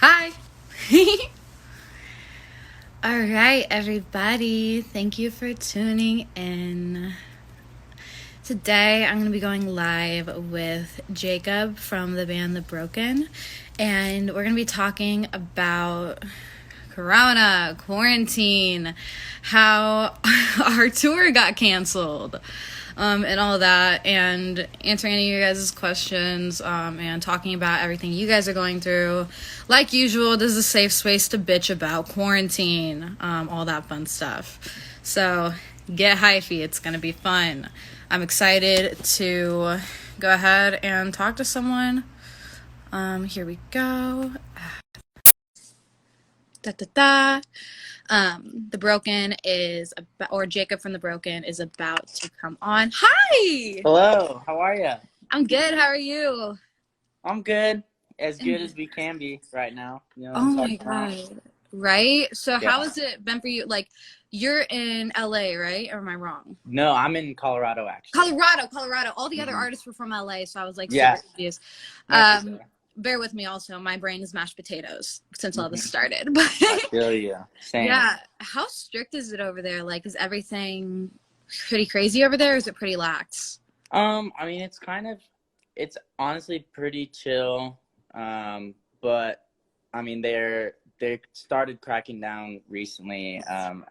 Hi. All right, everybody. Thank you for tuning in. Today, I'm going to be going live with Jacob from the band The Broken, and we're going to be talking about Corona, quarantine, how our tour got canceled, and all that, and answering any of you guys' questions, and talking about everything you guys are going through. Like usual, this is a safe space to bitch about quarantine, all that fun stuff. So get hyphy, it's going to be fun. I'm excited to go ahead and talk to someone. Here we go. Da da da. The Broken is about, or Jacob from The Broken is about to come on. Hi! Hello, how are you? I'm good. How are you? I'm good. As good as we can be right now. Oh It's hard my to not. God. Right? So how Yeah. has it been for you? Like, you're in LA, right? Or am I wrong? No, I'm in Colorado actually. Colorado. All the other hmm artists were from LA, so I was like super Yeah, confused. no, for sure. Bear with me also. My brain is mashed potatoes since all this hmm started. But I feel you. Same. yeah, how strict is it over there? Like, is everything pretty crazy over there? Or is it pretty lax? I mean, it's honestly pretty chill. But I mean, they started cracking down recently.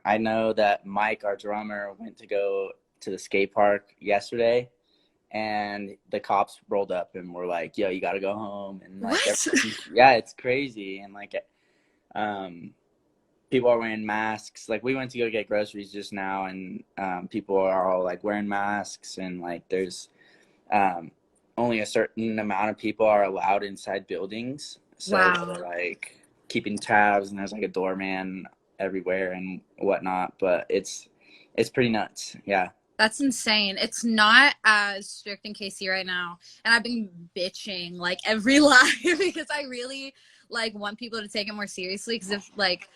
I know that Mike, our drummer, went to go to the skate park yesterday, and the cops rolled up and were like, "Yo, you got to go home." And like, What? yeah, it's crazy. And like, um, people are wearing masks. Like, we went to go get groceries just now, and people are all like wearing masks, and like, there's um, only a certain amount of people are allowed inside buildings. So they're Wow. like keeping tabs, and there's like a doorman everywhere and whatnot. But it's pretty nuts. Yeah. That's insane. It's not as strict in KC right now. And I've been bitching like every live because I really like want people to take it more seriously. Because if like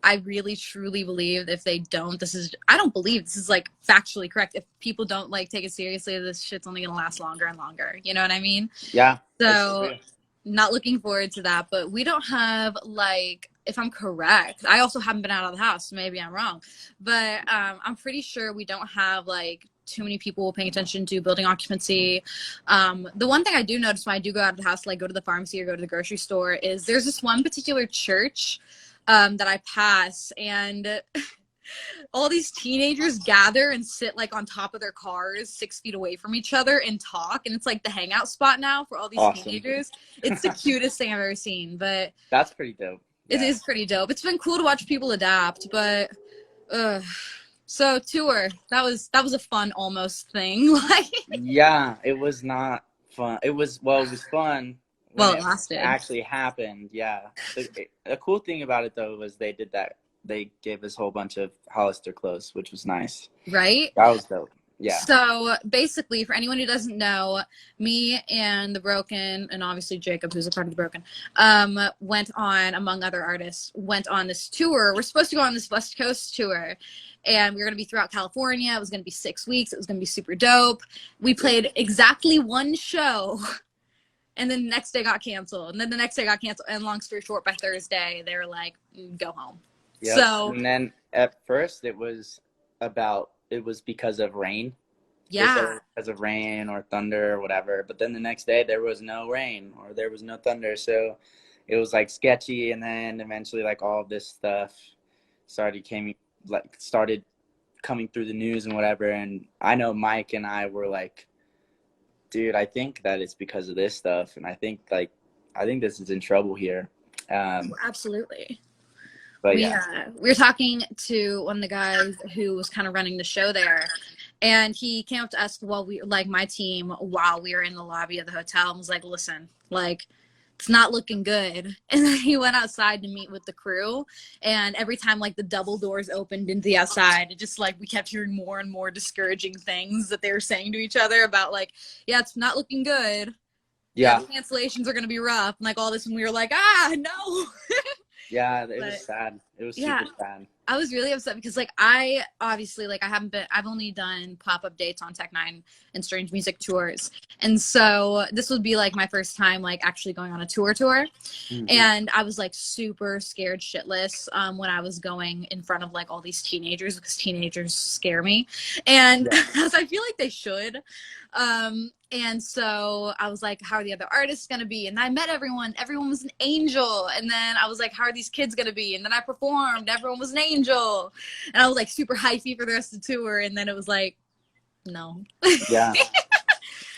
I really truly believe if they don't, I don't believe this is like factually correct. If people don't like take it seriously, this shit's only gonna last longer and longer. You know what I mean? Yeah, it's So true. not looking forward to that, but we don't have like, if I'm correct, I also haven't been out of the house, so maybe I'm wrong, but I'm pretty sure we don't have like too many people paying attention to building occupancy. The one thing I do notice when I do go out of the house, like go to the pharmacy or go to the grocery store, is there's this one particular church that I pass, and all these teenagers gather and sit like on top of their cars 6 feet away from each other and talk, and it's like the hangout spot now for all these Awesome. teenagers. It's the cutest thing I've ever seen, but That's pretty dope. it Yeah. is pretty dope. It's been cool to watch people adapt, but uh so tour, that was a fun almost thing. Like, Yeah, it was not fun. It was fun when well, it it lasted. actually happened. Yeah. The cool thing about it though was they did that. They gave us a whole bunch of Hollister clothes, which was nice. Right. That was dope. Yeah. So basically, for anyone who doesn't know, me and The Broken, and obviously Jacob, who's a part of The Broken, went on, among other artists, went on this tour. We're supposed to go on this West Coast tour, and we were going to be throughout California. It was going to be 6 weeks. It was going to be super dope. We played exactly one show, and then the next day got canceled. And then the next day got canceled. And long story short, by Thursday, they were like, go home. Yep. So, And then at first it was because of rain. They said it yeah. was because of rain or thunder or whatever. But then the next day there was no rain or there was no thunder. So it was like sketchy, and then eventually like all of this stuff started coming through the news and whatever. And I know Mike and I were like, dude, I think that it's because of this stuff, and I think this is in trouble here. Absolutely. But We yeah. uh, we were talking to one of the guys who was kind of running the show there, and he came up to us while we, like my team, while we were in the lobby of the hotel, and was like, "Listen, like it's not looking good." And then he went outside to meet with the crew, and every time like the double doors opened into the outside, it just like we kept hearing more and more discouraging things that they were saying to each other about like, "Yeah, it's not looking good. Yeah, Yeah. the cancellations are gonna be rough," and like all this, and we were like, no. Yeah, it was But sad. It was yeah, super sad. I was really upset because like I obviously like I've only done pop-up dates on Tech Nine and Strange Music tours. And so this would be like my first time like actually going on a tour. Hmm. And I was like super scared shitless when I was going in front of like all these teenagers because teenagers scare me. And Yeah. as I feel like they should. And so I was like, how are the other artists going to be? And I met everyone. Everyone was an angel. And then I was like, how are these kids going to be? And then I performed. Everyone was an angel. And I was like super hypey for the rest of the tour. And then it was like, no. Yeah,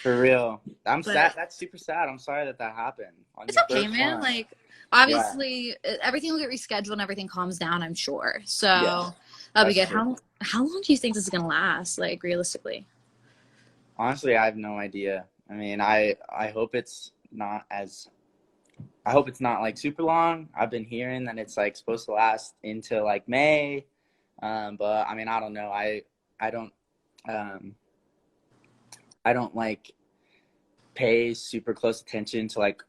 for real. I'm But sad. That's super sad. I'm sorry that happened on it's your okay, first man. one. Like, Yeah. obviously, everything will get rescheduled and everything calms down, I'm sure. Yeah, So that'll be that's good. true. How long do you think this is going to last, like, realistically? Honestly, I have no idea. I mean, I hope it's not as I hope it's not like super long. I've been hearing that it's like supposed to last into like May. But I mean, I don't know. I don't um I don't like pay super close attention to like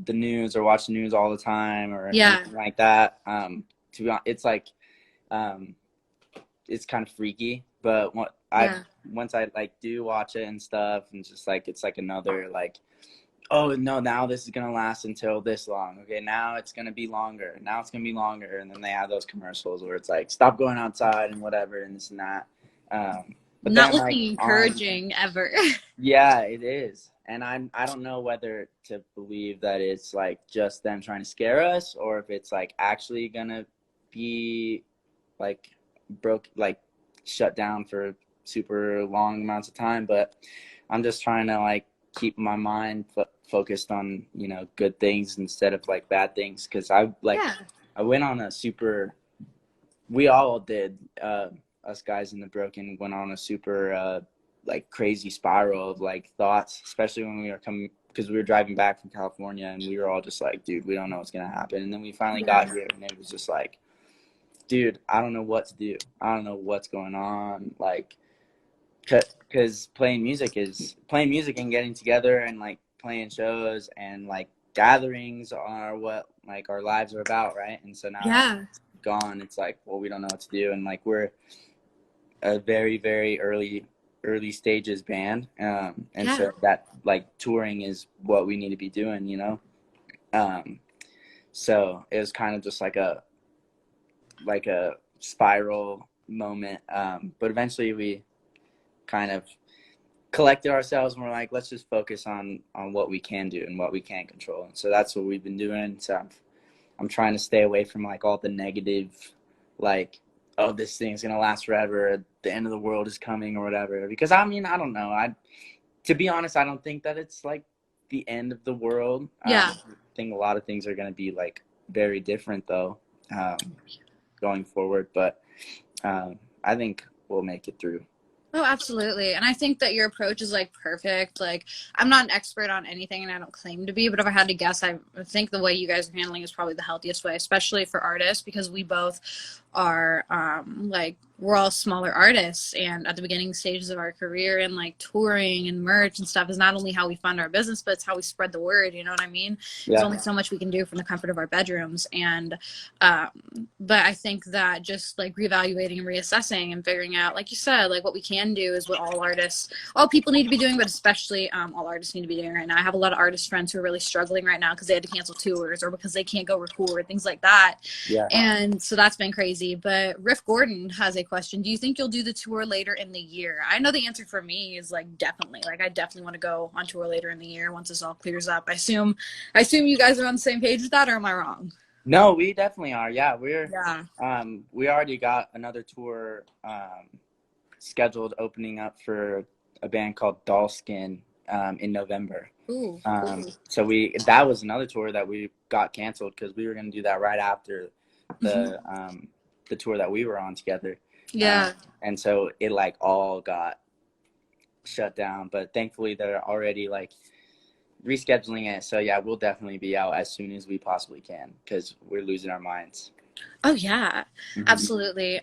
the news or watch the news all the time or Yeah. anything like that. To be honest, it's like um it's kind of freaky, but what I Yeah. once I like do watch it and stuff, and just like it's like another like, oh no, now this is gonna last until this long. Okay, now it's gonna be longer. Now it's gonna be longer, and then they have those commercials where it's like stop going outside and whatever and this and that. But Not then like looking on encouraging ever. yeah, it is, and I don't know whether to believe that it's like just them trying to scare us or if it's like actually gonna be like like shut down for super long amounts of time. But I'm just trying to like keep my mind focused on good things instead of like bad things, because Yeah. I went on a super we all did us guys in the Broken went on a super like crazy spiral of like thoughts, especially when we were coming, because we were driving back from California and we were all just like, dude, we don't know what's gonna happen. And then we finally got Yeah. here and it was just like, dude, I don't know what to do. I don't know what's going on. Like, because playing music and getting together and like playing shows and like gatherings are what like our lives are about, right? And so now that Yeah. it's gone, it's like, well, we don't know what to do. And like we're a very, very early stages band. And Yeah. so that like touring is what we need to be doing. Um, so it was kind of just like a spiral moment. But eventually we kind of collected ourselves and we're like, let's just focus on what we can do and what we can control. And so that's what we've been doing. So I'm trying to stay away from like all the negative, like, oh, this thing's gonna last forever, the end of the world is coming or whatever. Because I mean, I don't know. To be honest, I don't think that it's like the end of the world. Yeah. I think a lot of things are gonna be like very different though, going forward. But I think we'll make it through. Oh, absolutely. And I think that your approach is like perfect. Like, I'm not an expert on anything and I don't claim to be, but if I had to guess, I think the way you guys are handling is probably the healthiest way, especially for artists, because we both are like, we're all smaller artists and at the beginning stages of our career, and like touring and merch and stuff is not only how we fund our business, but it's how we spread the word. You know what I mean? There's Yeah. only so much we can do from the comfort of our bedrooms. And but I think that just like reevaluating and reassessing and figuring out, like you said, like what we can do is what all people need to be doing, but especially all artists need to be doing right now. I have a lot of artist friends who are really struggling right now because they had to cancel tours or because they can't go record, things like that. Yeah. And so that's been crazy. But Riff Gordon has a question. Do you think you'll do the tour later in the year? I know the answer for me is like definitely. Like I definitely want to go on tour later in the year once this all clears up. I assume you guys are on the same page with that, or am I wrong? No, we definitely are. Yeah, Yeah. we already got another tour scheduled opening up for a band called Dollskin in November. Ooh. So that was another tour that we got canceled because we were going to do that right after the tour that we were on together. Yeah. And so it like all got shut down, but thankfully they're already like rescheduling it. So yeah, we'll definitely be out as soon as we possibly can because we're losing our minds. Oh yeah, Hmm. absolutely.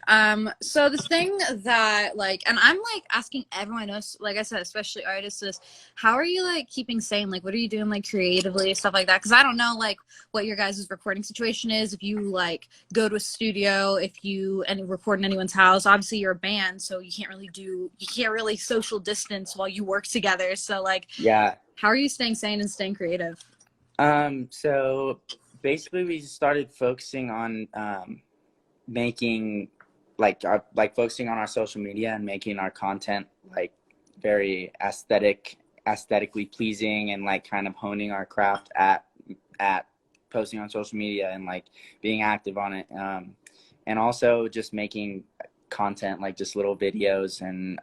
So the thing that like, and I'm like asking everyone I know, like I said, especially artists, is how are you like keeping sane? Like, what are you doing like creatively, stuff like that? Because I don't know like what your guys' recording situation is. If you like go to a studio, if you and record in anyone's house. Obviously, you're a band, so you can't really social distance while you work together. So like, Yeah. how are you staying sane and staying creative? So basically we started focusing on making like focusing on our social media and making our content like very aesthetically pleasing, and like kind of honing our craft at posting on social media and like being active on it, and also just making content like just little videos and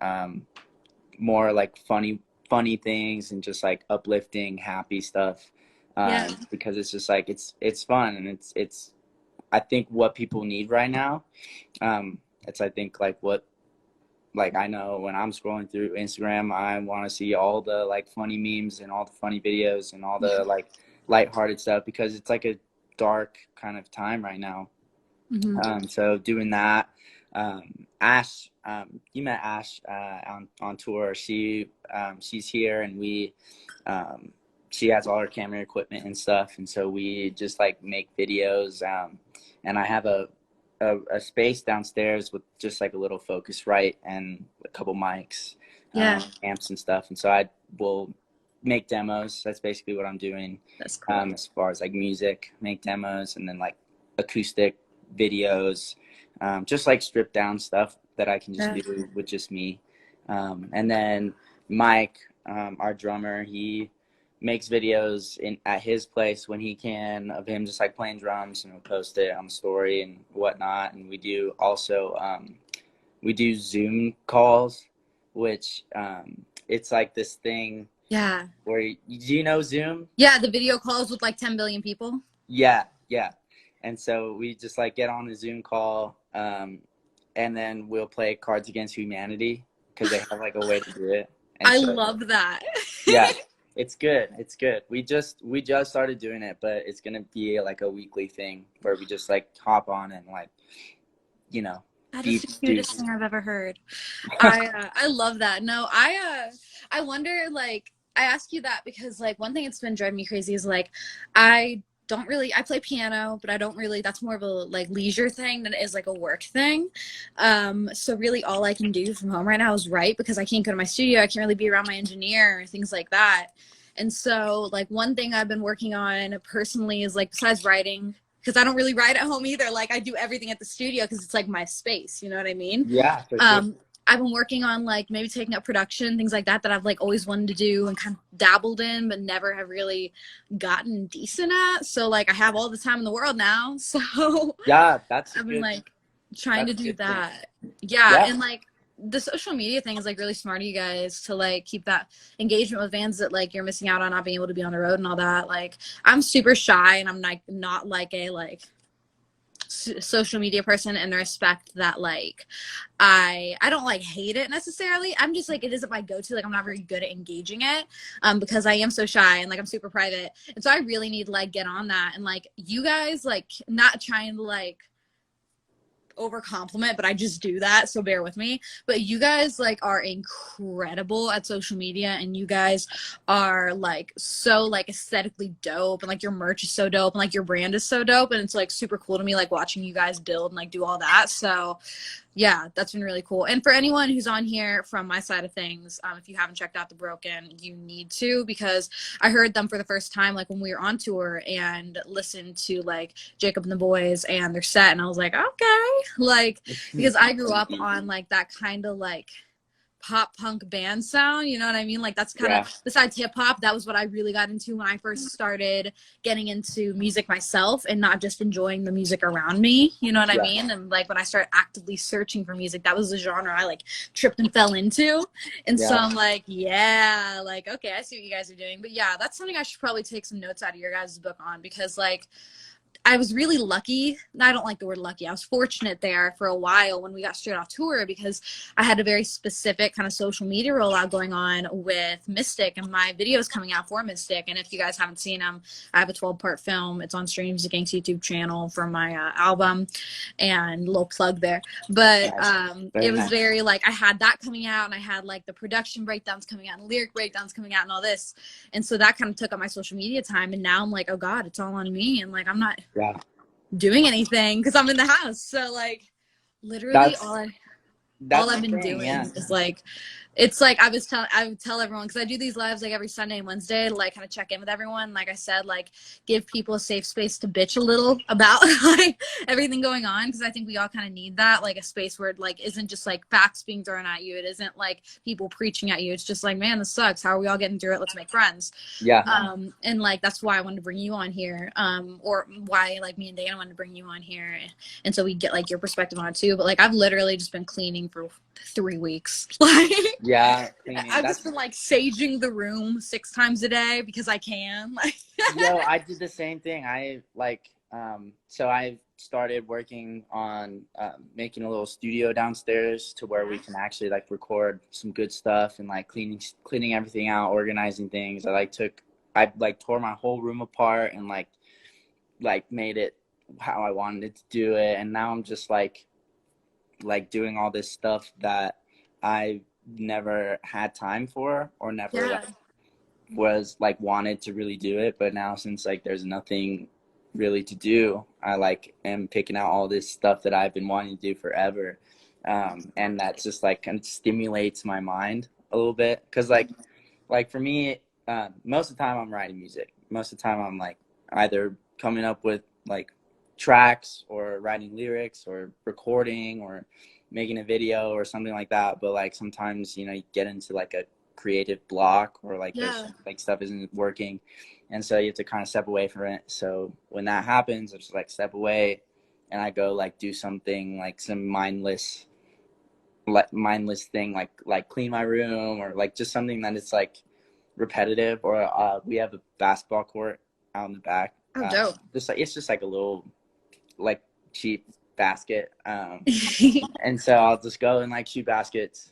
more like funny things and just like uplifting happy stuff, Yeah, because it's just like it's fun, and it's I think what people need right now. It's I think like what like I know when I'm scrolling through Instagram, I want to see all the like funny memes and all the funny videos and all the like lighthearted stuff, because it's like a dark kind of time right now. hmm So doing that, Ash, you met Ash on tour. She's here, and um, she has all her camera equipment and stuff, and so we just like make videos. And I have a space downstairs with just like a little Focusrite and a couple mics, yeah, amps and stuff, and so I will make demos. That's basically what I'm doing, that's cool. as far as like music, make demos, and then like acoustic videos, just like stripped down stuff that I can just Yeah. do with just me. And then Mike, our drummer, he makes videos at his place when he can of him just like playing drums, and we'll post it on the story and whatnot. And we do also we do Zoom calls, which it's like this thing Yeah. where do you know Zoom? Yeah, the video calls with like 10 billion people. Yeah, yeah. And so we just like get on a Zoom call, and then we'll play Cards Against Humanity because they have like a way to do it. And I so love that. yeah, it's good. It's good. We just started doing it, but it's gonna be like a weekly thing where we just like hop on and like you know That is be the do. cutest thing I've ever heard. I love that. No, I wonder like I ask you that because like one thing that's been driving me crazy is like I don't really I play piano, but I don't really that's more of a like leisure thing than it is like a work thing. So really all I can do from home right now is write because I can't go to my studio. I can't really be around my engineer or things like that. And so like one thing I've been working on personally is like besides writing because I don't really write at home either. Like I do everything at the studio because it's like my space. You know what I mean? Yeah, for sure. Um, I've been working on like maybe taking up production, things like that I've like always wanted to do and kind of dabbled in, but never have really gotten decent at. So like I have all the time in the world now. So Yeah, that's a I've been good like trying that's to a do good thing. that. Yeah, Yeah. and like the social media thing is like really smart of you guys to like keep that engagement with fans that like you're missing out on not being able to be on the road and all that. Like I'm super shy and I'm like not like a like social media person in the respect that like I don't like hate it necessarily. I'm just like it isn't my go-to. Like I'm not very good at engaging it because I am so shy and like I'm super private. And so I really need to like get on that and like you guys like not trying to like over compliment, but I just do that, so bear with me. But you guys like are incredible at social media and you guys are like so like aesthetically dope and like your merch is so dope and like your brand is so dope and it's like super cool to me like watching you guys build and like do all that. So yeah, that's been really cool. And for anyone who's on here from my side of things, if you haven't checked out The Broken, you need to because I heard them for the first time like when we were on tour and listened to like Jacob and the boys and their set, and I was like, okay, like because I grew up on like that kind of like pop punk band sound, you know what I mean? Like that's kind of Yeah. besides hip hop, that was what I really got into when I first started getting into music myself and not just enjoying the music around me, you know what I Yeah. mean? And like when I started actively searching for music, that was the genre I like tripped and fell into. And so Yeah. I'm like, yeah, like okay, I see what you guys are doing. But yeah, that's something I should probably take some notes out of your guys' book on because like I was really lucky. I don't like the word lucky. I was fortunate there for a while when we got straight off tour, because I had a very specific kind of social media rollout going on with Mystic, and my videos coming out for Mystic. And if you guys haven't seen them, I have a 12-part film. It's on Stream Music Inc.'s YouTube channel for my album, and a little plug there. But it was very like, I had that coming out, and I had like the production breakdowns coming out and lyric breakdowns coming out and all this. And so that kind of took up my social media time. And now I'm like, oh God, it's all on me. And like, I'm not doing anything because I'm in the house. So like literally all I've been doing is like, it's like I would tell everyone, because I do these lives like every Sunday and Wednesday to like kind of check in with everyone. Like I said, like give people a safe space to bitch a little about like everything going on, because I think we all kind of need that, like a space where it like isn't just like facts being thrown at you. It isn't like people preaching at you. It's just like, man, this sucks. How are we all getting through it? Let's make friends. And like that's why I wanted to bring you on here, or why like me and Dana wanted to bring you on here, and so we get like your perspective on it too. But like I've literally just been cleaning for 3 weeks. Like I've just been like saging the room 6 times a day because I can. Yo, I did the same thing. I like so I started working on making a little studio downstairs to where we can actually like record some good stuff, and like cleaning everything out, organizing things. I tore my whole room apart and like made it how I wanted to do it. And now I'm just like doing all this stuff that I never had time for, or never was like wanted to really do it. But now, since like there's nothing really to do, I like am picking out all this stuff that I've been wanting to do forever, and that just like kind of stimulates my mind a little bit, because like for me, most of the time I'm writing music. Most of the time I'm like either coming up with like tracks, or writing lyrics, or recording, or making a video or something like that. But like sometimes, you know, you get into like a creative block, or like there's like stuff isn't working, and so you have to kind of step away from it. So when that happens, I just like step away, and I go like do something like some mindless thing, like clean my room, or like just something that is like repetitive. Or we have a basketball court out in the back. Dope. Just like, it's just like a little like cheap basket, and so I'll just go and like shoot baskets,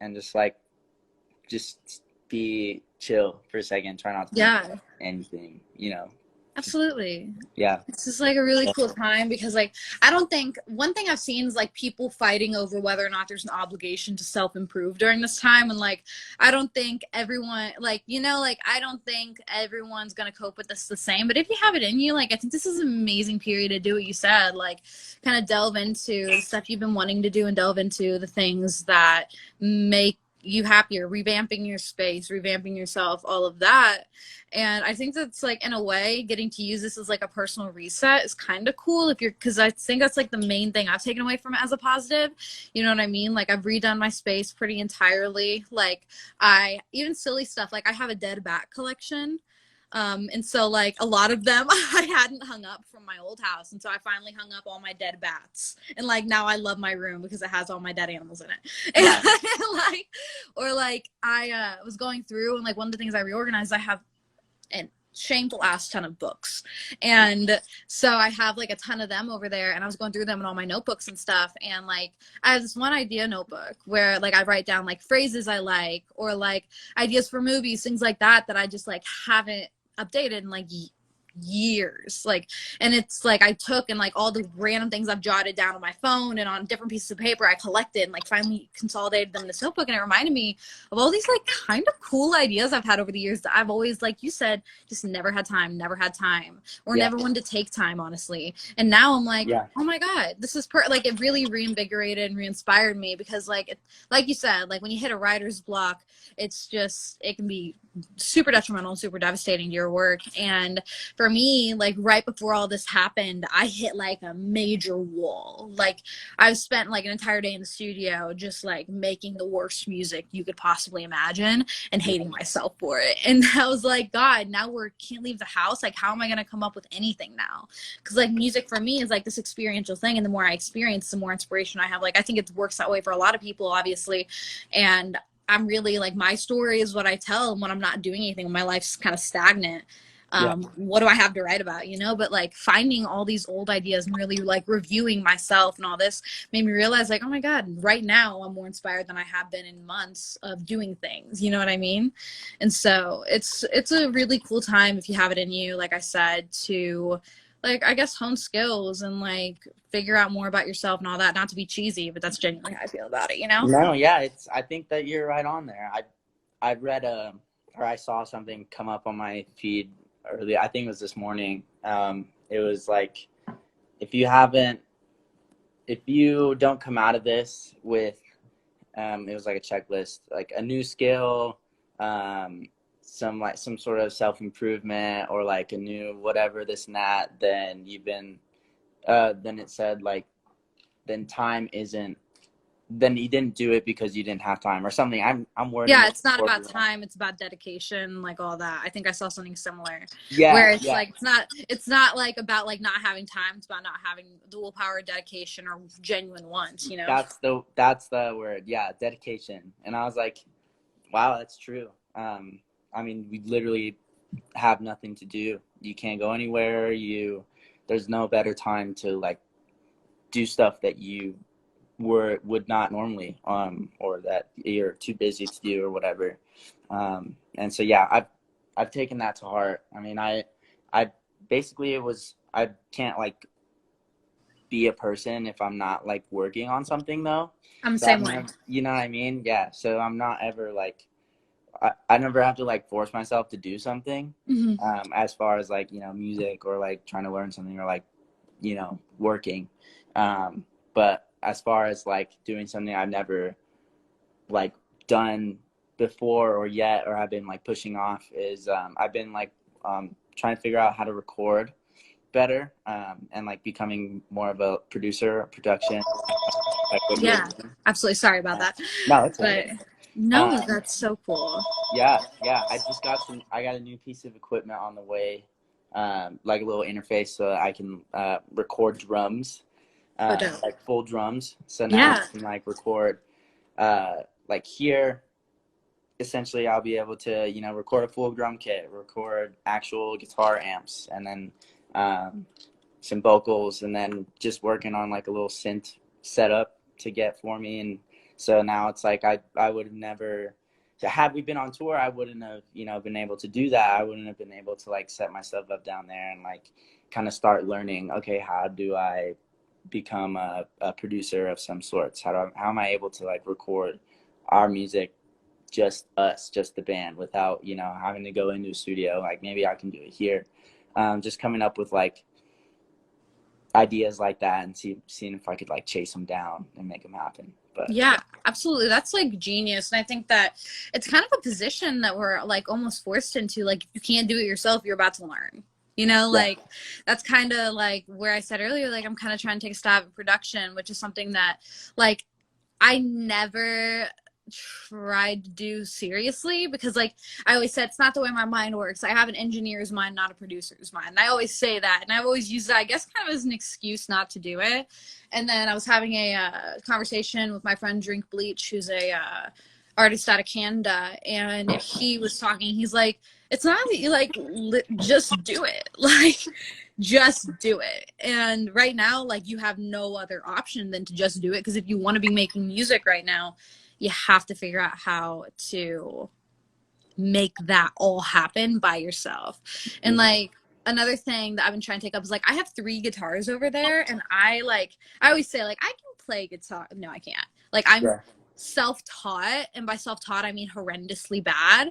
and just be chill for a second, try not to do anything, you know. Absolutely. Yeah. It's just like a really cool time, because like I don't think, one thing I've seen is like people fighting over whether or not there's an obligation to self-improve during this time. And like I don't think everyone, like, you know, like I don't think everyone's gonna cope with this the same. But if you have it in you, like I think this is an amazing period to do what you said, like kind of delve into the stuff you've been wanting to do, and delve into the things that make you happier, revamping your space, revamping yourself, all of that. And I think that's like, in a way, getting to use this as like a personal reset is kind of cool, if you're, because I think that's like the main thing I've taken away from it as a positive. You know what I mean? Like I've redone my space pretty entirely. Like even silly stuff, like I have a dead bat collection. And so like a lot of them I hadn't hung up from my old house. And so I finally hung up all my dead bats. And like now I love my room because it has all my dead animals in it. And like, or like I was going through, and like one of the things I reorganized, I have a shameful ass ton of books. And so I have like a ton of them over there, and I was going through them in all my notebooks and stuff. And like I have this one idea notebook where like I write down like phrases I like, or like ideas for movies, things like that, that I just like haven't updated in like years. Like, and it's like I took, and like all the random things I've jotted down on my phone and on different pieces of paper, I collected and like finally consolidated them in this notebook. And it reminded me of all these like kind of cool ideas I've had over the years that I've always, like you said, just never had time, or never wanted to take time, honestly. And now I'm like, oh my God, this is like it really reinvigorated and re-inspired me, because like like you said, like when you hit a writer's block, it's just, it can be super detrimental, super devastating to your work. And for me, like right before all this happened, I hit like a major wall. Like I've spent like an entire day in the studio just like making the worst music you could possibly imagine, and hating myself for it. And I was like, God, now can't leave the house. Like how am I going to come up with anything now? Because like music for me is like this experiential thing, and the more I experience, the more inspiration I have. Like I think it works that way for a lot of people, obviously. And I'm really like, my story is what I tell when I'm not doing anything, when my life's kind of stagnant. Yeah. What do I have to write about, you know? But like finding all these old ideas and really like reviewing myself and all this made me realize like, oh my God, right now I'm more inspired than I have been in months of doing things, you know what I mean? And so it's a really cool time if you have it in you, like I said, to like, I guess, hone skills and like figure out more about yourself and all that. Not to be cheesy, but that's genuinely how I feel about it, you know? No, yeah, I think that you're right on there. I read or I saw something come up on my feed earlier. I think it was this morning. It was like, if you don't come out of this with, it was like a checklist, like a new skill, some sort of self-improvement, or like a new whatever, this and that, then then it said like, then time isn't, then you didn't do it because you didn't have time or something. I'm wording Yeah, it it's not about wrong. time, it's about dedication, like all that. I think I saw something similar. Yeah, Where it's yeah. like it's not like about like not having time, it's about not having the willpower, dedication, or genuine wants, you know? That's the word. Yeah, dedication. And I was like, wow, that's true. I mean, we literally have nothing to do. You can't go anywhere. There's no better time to like do stuff that you would not normally, or that you're too busy to do or whatever. And so yeah, I've taken that to heart. I mean, I basically, I can't like be a person if I'm not like working on something though. I'm the So same way. you know what I mean? Yeah. So I'm not ever like, I never have to like force myself to do something, Mm-hmm. as far as like, music, or like trying to learn something, or like, working. But as far as like doing something I've never like done before or yet, or I've been like pushing off, is I've been like trying to figure out how to record better, and like becoming more of a production, like what you're Yeah, doing. absolutely. Sorry about that. No, it's But okay. no, Um, that's so cool. yeah, I got a new piece of equipment on the way, like a little interface so that I can record drums, Oh, dope. like full drums. So now Yeah. I can like record, like here. Essentially, I'll be able to, record a full drum kit, record actual guitar amps, and then some vocals, and then just working on like a little synth setup to get for me. And so now it's like, I would have never, had we been on tour, I wouldn't have, been able to do that. I wouldn't have been able to like set myself up down there and like kind of start learning, okay, how do I become a producer of some sorts? How am I able to like record our music, just us, just the band, without, having to go into a studio? Like, maybe I can do it here. Just coming up with like ideas like that, and seeing if I could like chase them down and make them happen. But Yeah, absolutely. That's like genius. And I think that it's kind of a position that we're like almost forced into. Like, if you can't do it yourself, you're about to learn. You know, yeah, like that's kind of like where I said earlier, like I'm kind of trying to take a stab at production, which is something that like I never tried to do seriously, because like I always said, it's not the way my mind works. I have an engineer's mind, not a producer's mind. And I always say that, and I've always used that, I guess, kind of as an excuse not to do it. And then I was having a conversation with my friend Drink Bleach, who's a artist out of Canada, and he was talking. He's like, it's not that you like just do it, like just do it. And right now, like, you have no other option than to just do it, because if you want to be making music right now, you have to figure out how to make that all happen by yourself. And like another thing that I've been trying to take up is like I have 3 guitars over there, and I always say like I can play guitar. No, I can't. Like, I'm yeah, self-taught, and by self-taught I mean horrendously bad.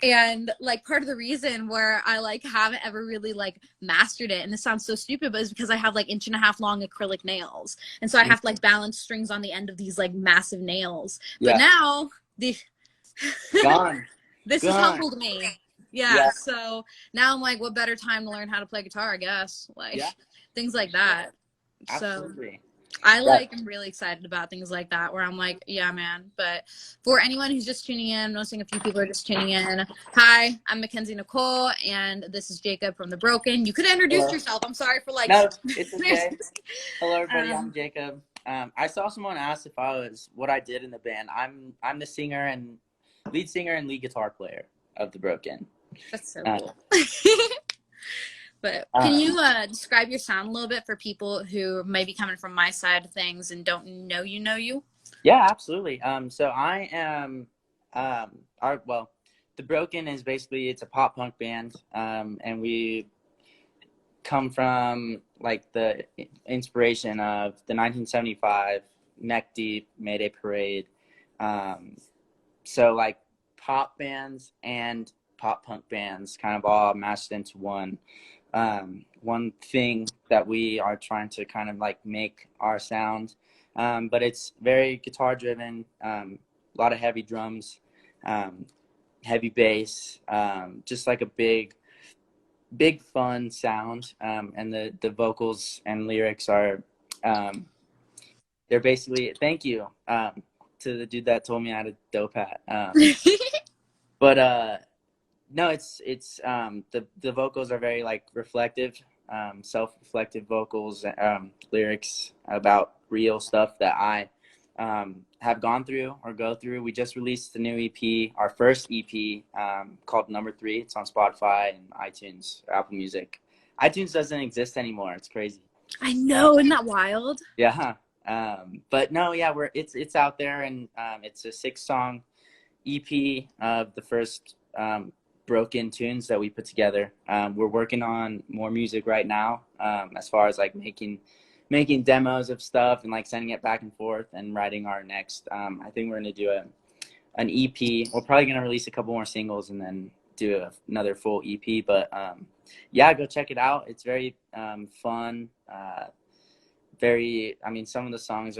And like part of the reason where I like haven't ever really like mastered it, and this sounds so stupid, but it's because I have like 1.5 inch long acrylic nails, and so I have to like balance strings on the end of these like massive nails. But yeah, now the gone, this has gone. humbled me. Yeah, Yeah, so now I'm like, what better time to learn how to play guitar, I guess. Like, yeah, things like that. So absolutely. I Yeah, like am really excited about things like that, where I'm like, yeah, man. But for anyone who's just tuning in, I'm noticing a few people are just tuning in. Hi, I'm Mackenzie Nicole, and this is Jacob from The Broken. You could have introduced hello. yourself. I'm sorry for like No, it's okay. Hello, everybody. I'm um, Jacob. I saw someone ask if I was what I did in the band. I'm the singer and lead singer and lead guitar player of The Broken. that's so Uh, cool. But can you describe your sound a little bit for people who may be coming from my side of things and don't know you? Yeah, absolutely. So I am, the Broken is basically, it's a pop punk band, and we come from like the inspiration of the 1975 Neck Deep Mayday Parade. So like pop bands and pop punk bands kind of all mashed into one thing that we are trying to kind of like make our sound. But it's very guitar driven, a lot of heavy drums, heavy bass, just like a big fun sound. And the vocals and lyrics are, they're basically, thank you to the dude that told me I had a dope hat. But no, it's the vocals are very like reflective, self-reflective vocals, lyrics about real stuff that I have gone through or go through. We just released a new EP, our first EP, called Number 3. It's on Spotify and iTunes, Apple Music. iTunes doesn't exist anymore. It's crazy. I know, isn't that wild? Yeah. But no, yeah, it's out there, and it's a 6-song EP of the first Broken tunes that we put together. We're working on more music right now, as far as like making demos of stuff and like sending it back and forth and writing our next. I think we're gonna do an EP. We're probably gonna release a couple more singles and then do another full EP. But yeah, go check it out. It's very fun. I mean, some of the songs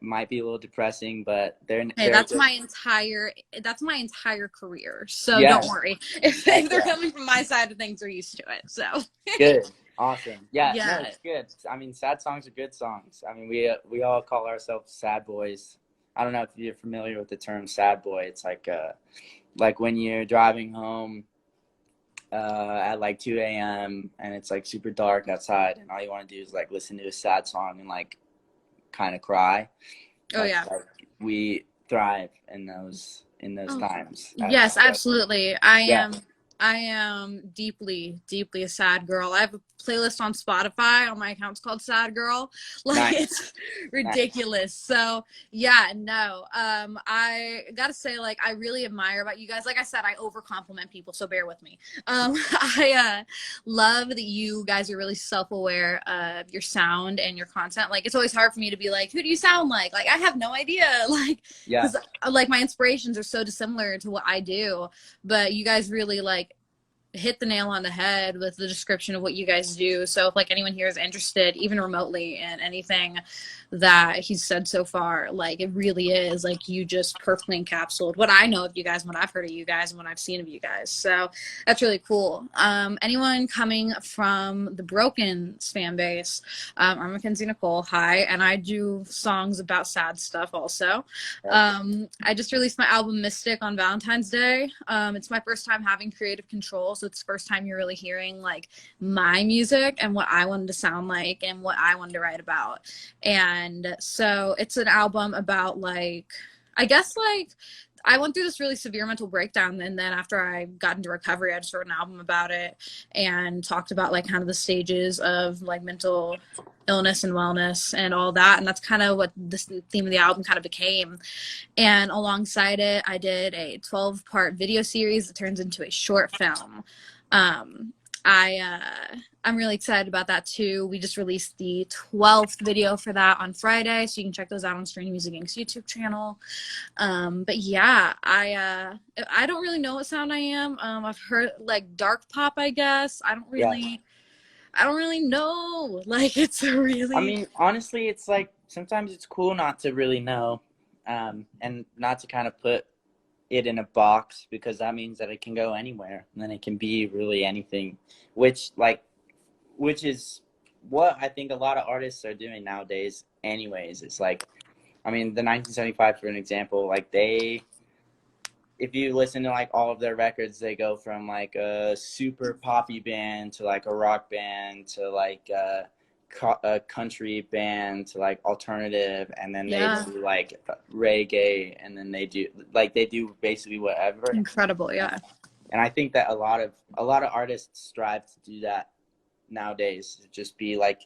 might be a little depressing, but they're That's good. my entire career. So Yeah. Don't worry. If they're coming from my side of things, they're used to it. So good. Awesome. Yeah, yeah. no, it's good. I mean, sad songs are good songs. I mean, we all call ourselves sad boys. I don't know if you're familiar with the term sad boy. It's like when you're driving home at like 2 a.m. and it's like super dark outside, and all you want to do is like listen to a sad song and like kind of cry. Oh yeah. Like, we thrive in those times. Yes, absolutely. I am deeply a sad girl. I have a playlist on Spotify on my account's called Sad Girl. Like, nice. It's ridiculous. Nice. So yeah, no. I gotta say, like, I really admire about you guys. Like I said, I over compliment people, so bear with me. I love that you guys are really self-aware of your sound and your content. Like, it's always hard for me to be like, who do you sound like? Like, I have no idea. Like, yeah, like my inspirations are so dissimilar to what I do, but you guys really like hit the nail on the head with the description of what you guys do. So if like anyone here is interested, even remotely, in anything that he's said so far, like it really is like you just perfectly encapsulated what I know of you guys, what I've heard of you guys, and what I've seen of you guys. So that's really cool. Anyone coming from the Broken fan base, I'm Mackenzie Nicole. Hi, and I do songs about sad stuff also. I just released my album Mystic on Valentine's Day. It's my first time having creative control, so it's the first time you're really hearing like my music and what I wanted to sound like and what I wanted to write about. And so it's an album about like, I guess like I went through this really severe mental breakdown, and then after I got into recovery, I just wrote an album about it and talked about like kind of the stages of like mental illness and wellness and all that. And that's kind of what this theme of the album kind of became. And alongside it, I did a 12-part video series that turns into a short film. I'm really excited about that too. We just released the 12th video for that on Friday, so you can check those out on Stream Music Inc.'s YouTube channel. But yeah, I don't really know what sound I am. I've heard like dark pop, I guess. I don't really know. Like, it's a really, I mean, honestly, it's like sometimes it's cool not to really know, and not to kind of put it in a box, because that means that it can go anywhere, and then it can be really anything, which is what I think a lot of artists are doing nowadays anyways. It's like, I mean, the 1975, for an example, like if you listen to like all of their records, they go from like a super poppy band to like a rock band to like a country band to like alternative, and then they do like reggae, and then they do basically whatever. Incredible. Yeah. And I think that a lot of artists strive to do that nowadays, to just be like,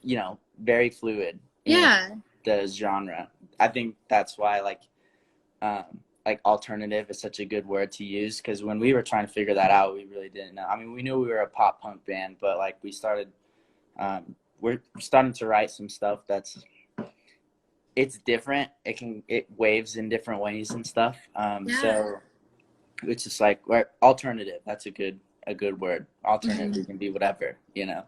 you know, very fluid in Yeah. the genre. I think that's why like alternative is such a good word to use, because when we were trying to figure that out, we really didn't know. I mean, we knew we were a pop punk band, but like we're starting to write some stuff it's different. It waves in different ways and stuff. So it's just like alternative. That's a good word. Alternative can be whatever, you know.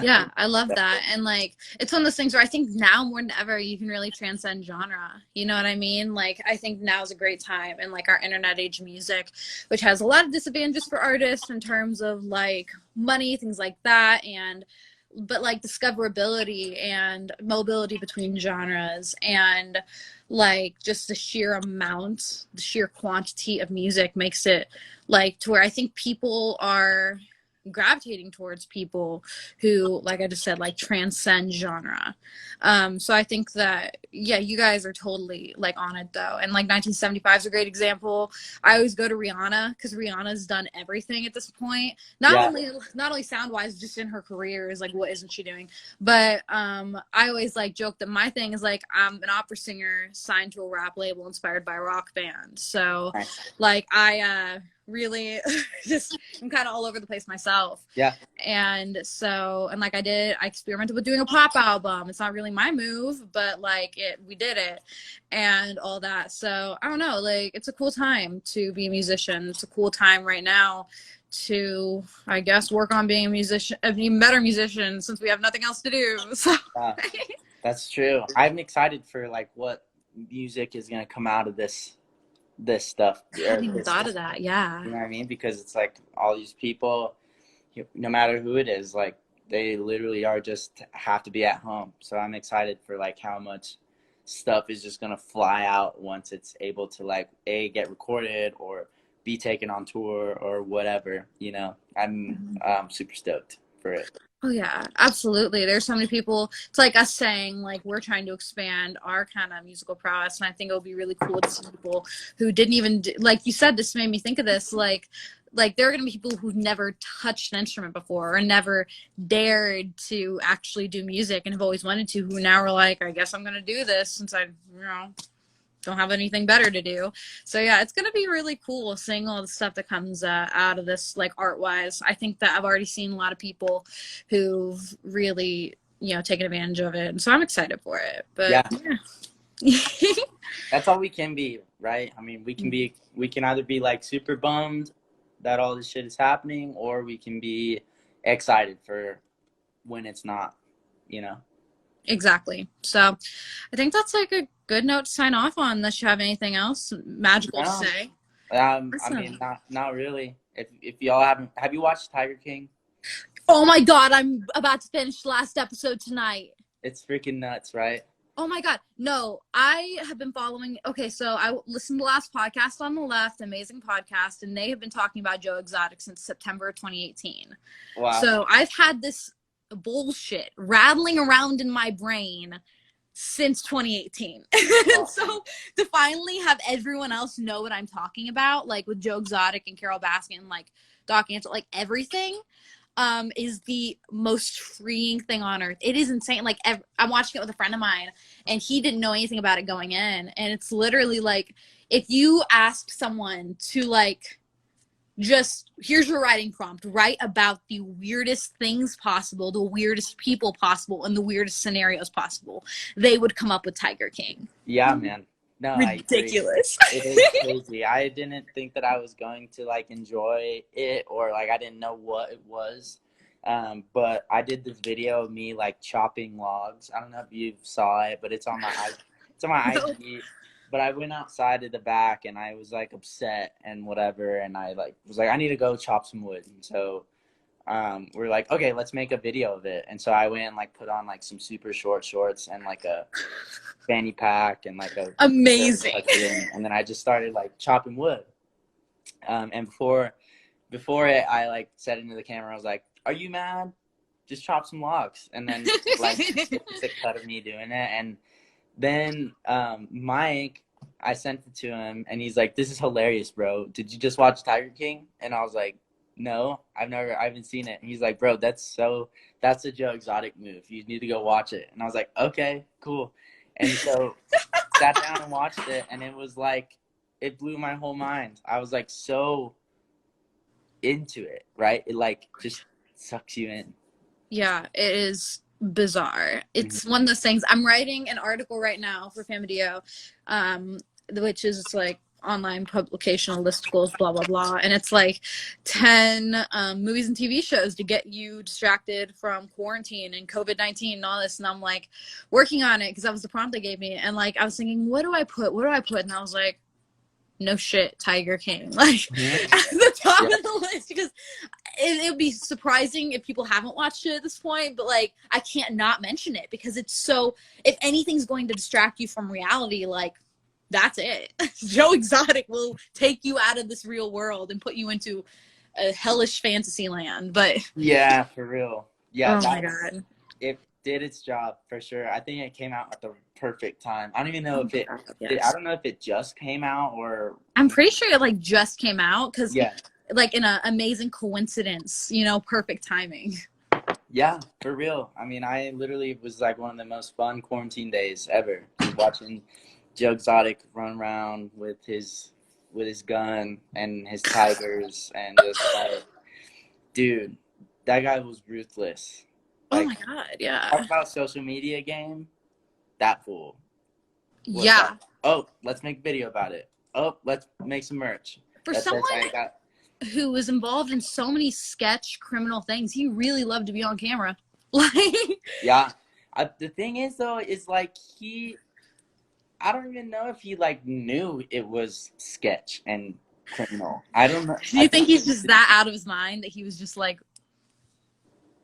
Yeah, I love that. And like, it's one of those things where I think now more than ever, you can really transcend genre. You know what I mean? Like, I think now is a great time in like our internet age music, which has a lot of disadvantages for artists in terms of like money, things like that. But like discoverability and mobility between genres, and like just the sheer quantity of music makes it like to where I think people are gravitating towards people who, like I just said, like transcend genre. So I think that, yeah, you guys are totally like on it though. And like 1975 is a great example. I always go to Rihanna because Rihanna's done everything at this point. Not only sound wise, just in her career is like, what isn't she doing? But I always like joke that my thing is like, I'm an opera singer signed to a rap label inspired by a rock band. So like I really just I'm kind of all over the place myself. Yeah. And so, and like I experimented with doing a pop album. It's not really my move, but like we did it and all that. So I don't know, like it's a cool time to be a musician. It's a cool time right now to, I guess, work on being a musician, a better musician, since we have nothing else to do. So. That's true. I'm excited for like what music is gonna come out of this stuff. I hadn't even thought of that. Yeah. You know what I mean? Because it's like all these people, no matter who it is, like they literally are just have to be at home. So I'm excited for like how much stuff is just gonna fly out once it's able to like get recorded or be taken on tour or whatever. You know, I'm super stoked for it. Oh yeah, absolutely. There's so many people. It's like us saying like we're trying to expand our kind of musical prowess, and I think it would be really cool to see people who didn't even like you said. This made me think of this. Like there are going to be people who've never touched an instrument before or never dared to actually do music and have always wanted to, who now are like, I guess I'm going to do this since I don't have anything better to do. So yeah, it's going to be really cool seeing all the stuff that comes out of this, like art wise. I think that I've already seen a lot of people who've really, taken advantage of it. And so I'm excited for it, but yeah. That's all we can be, right? I mean, we can either be like super bummed that all this shit is happening, or we can be excited for when it's not, Exactly. So I think that's like a good note to sign off on, unless you have anything else magical to say. I mean, not really. If y'all have you watched Tiger King? Oh my God, I'm about to finish the last episode tonight. It's freaking nuts, right? Oh my God. No, I have been following. Okay, so I listened to the last podcast on the left, amazing podcast, and they have been talking about Joe Exotic since September 2018. Wow. So I've had this bullshit rattling around in my brain since 2018. So to finally have everyone else know what I'm talking about, like with Joe Exotic and Carol Baskin, like Doc Antle, like everything, is the most freeing thing on earth. It is insane. Like I'm watching it with a friend of mine, and he didn't know anything about it going in, and it's literally like if you ask someone to like, just here's your writing prompt, write about the weirdest things possible, the weirdest people possible, and the weirdest scenarios possible, they would come up with Tiger King. Yeah, man. No, ridiculous. It is crazy. I didn't think that I was going to like enjoy it, or like I didn't know what it was. But I did this video of me like chopping logs. I don't know if you saw it, but it's on my IG. But I went outside at the back and I was like upset and whatever, and I like was like, I need to go chop some wood. And so we're like, okay, let's make a video of it. And so I went and like put on like some super short shorts and like a fanny pack and like a amazing. And then I just started like chopping wood. And before it, I like said into the camera, I was like, are you mad? Just chop some logs. And then like it's a cut of me doing it. And then Mike, I sent it to him, and he's like, "This is hilarious, bro. Did you just watch Tiger King?" And I was like, "No, I haven't seen it." And he's like, "Bro, that's a Joe Exotic move. You need to go watch it." And I was like, "Okay, cool." And so sat down and watched it, and it was like, it blew my whole mind. I was like so into it, right? It like just sucks you in. Yeah, it is bizarre. It's one of those things. I'm writing an article right now for Famadeo, which is like online publication of listicles, blah blah blah, and it's like 10 movies and TV shows to get you distracted from quarantine and COVID-19 and all this. And I'm like working on it because that was the prompt they gave me, and like I was thinking, what do I put? And I was like, no shit, Tiger King, like at the top of the list, because it would be surprising if people haven't watched it at this point, but like I can't not mention it because it's so, if anything's going to distract you from reality, like that's it. Joe Exotic will take you out of this real world and put you into a hellish fantasy land. But yeah, for real. Yeah, oh my god, it did its job for sure. I think it came out at the perfect time. I don't even know if it yes. I don't know if it just came out or I'm pretty sure it like just came out because yeah. like in an amazing coincidence, you know, perfect timing. Yeah, for real. I mean, I literally was like one of the most fun quarantine days ever. Just watching Joe Exotic run around with his gun and his tigers and just like, dude, that guy was ruthless. Oh Like, my god, yeah. talk about social media game. That fool. Yeah. Like, oh, let's make a video about it. Oh, let's make some merch. For someone who was involved in so many sketch criminal things, he really loved to be on camera. Like, yeah. The thing is though, is like I don't even know if he like knew it was sketch and criminal. I don't know. Do you think he's just that out of his mind that he was just like?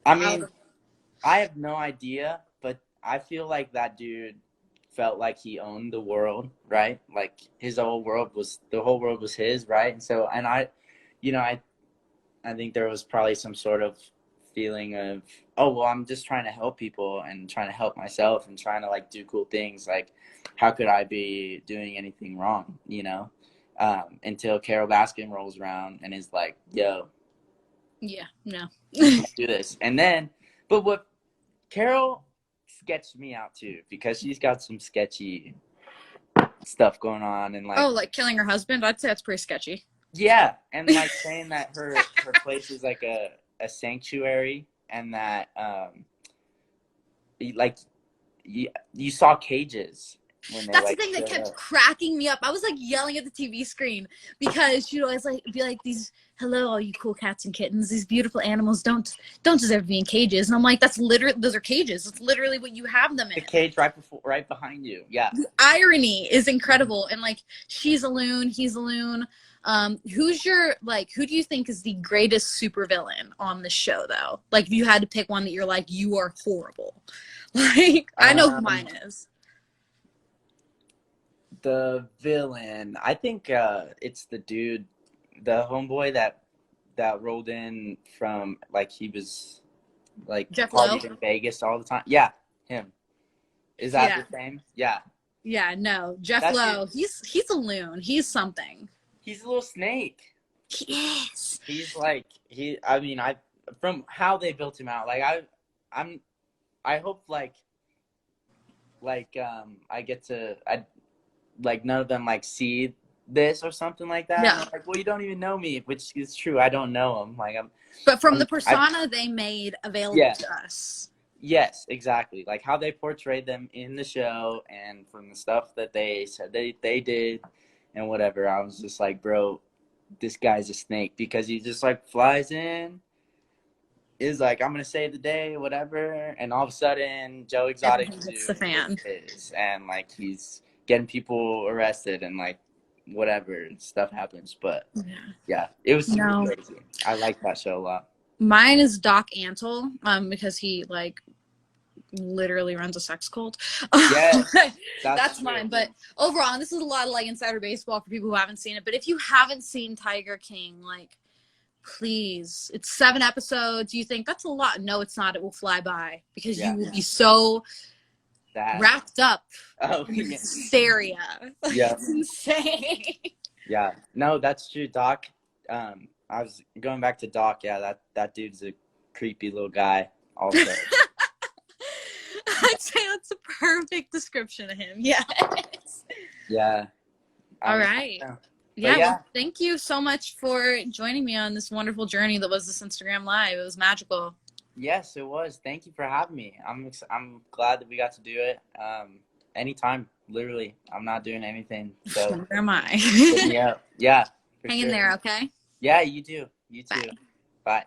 I mean, I have no idea, but I feel like that dude felt like he owned the world, right? Like the whole world was his, right? And so, and I think there was probably some sort of feeling of, oh, well, I'm just trying to help people and trying to help myself and trying to like do cool things. Like, how could I be doing anything wrong, until Carol Baskin rolls around and is like, yo. Yeah, no. Let's do this. And then, but what Carol sketched me out too, because she's got some sketchy stuff going on and like. Oh, like killing her husband? I'd say that's pretty sketchy. Yeah, and like saying that her place is like a sanctuary, and that like you saw cages when they. That's like, the thing that kept cracking me up. I was like yelling at the TV screen because she'd always like be like, "These hello, all you cool cats and kittens. These beautiful animals don't deserve to be in cages." And I'm like, "That's literally, those are cages. It's literally what you have them in." The cage right behind you. Yeah. The irony is incredible, and like she's a loon, he's a loon. Who's your who do you think is the greatest supervillain on the show though? Like if you had to pick one that you're like, you are horrible. Like I know who mine is. The villain, I think it's the dude, the homeboy that rolled in from like he was like Jeff partied Lowe? in Vegas all the time. Yeah, him. Is that the same? Yeah. Yeah, no. Jeff Lowe, he's a loon. He's something. He's a little snake. He is. He's like I mean, from how they built him out, like I hope like I get to like none of them like see this or something like that. Yeah. Like, well, you don't even know me, which is true. I don't know him. Like But from the persona they made available to us. Yes, exactly. Like how they portrayed them in the show and from the stuff that they said they did and whatever. I was just like, bro, this guy's a snake, because he just like flies in, is like, I'm gonna save the day, whatever, and all of a sudden Joe Exotic hits the fan. and like he's getting people arrested and like whatever stuff happens. But yeah, it was super crazy. I like that show a lot. Mine is Doc Antle, because he like literally runs a sex cult. Yeah, that's mine. But overall, and this is a lot of like insider baseball for people who haven't seen it. But if you haven't seen Tiger King, like, please, it's 7 episodes. You think that's a lot? No, it's not. It will fly by because you will be so That. Racked up Oh, in yeah. this area. Yeah. It's insane. Yeah. No, that's true, Doc. I was going back to Doc. Yeah, that dude's a creepy little guy also. I'd say that's a perfect description of him. Yes. Yeah. All right. Yeah. Yeah, Yeah. well, thank you so much for joining me on this wonderful journey that was this Instagram Live. It was magical. Yes, it was. Thank you for having me. I'm glad that we got to do it. Anytime, literally. I'm not doing anything, so Where am I? hit me up. Yeah, for Hang sure. in there, okay? Yeah, you do. You too. Bye. Bye.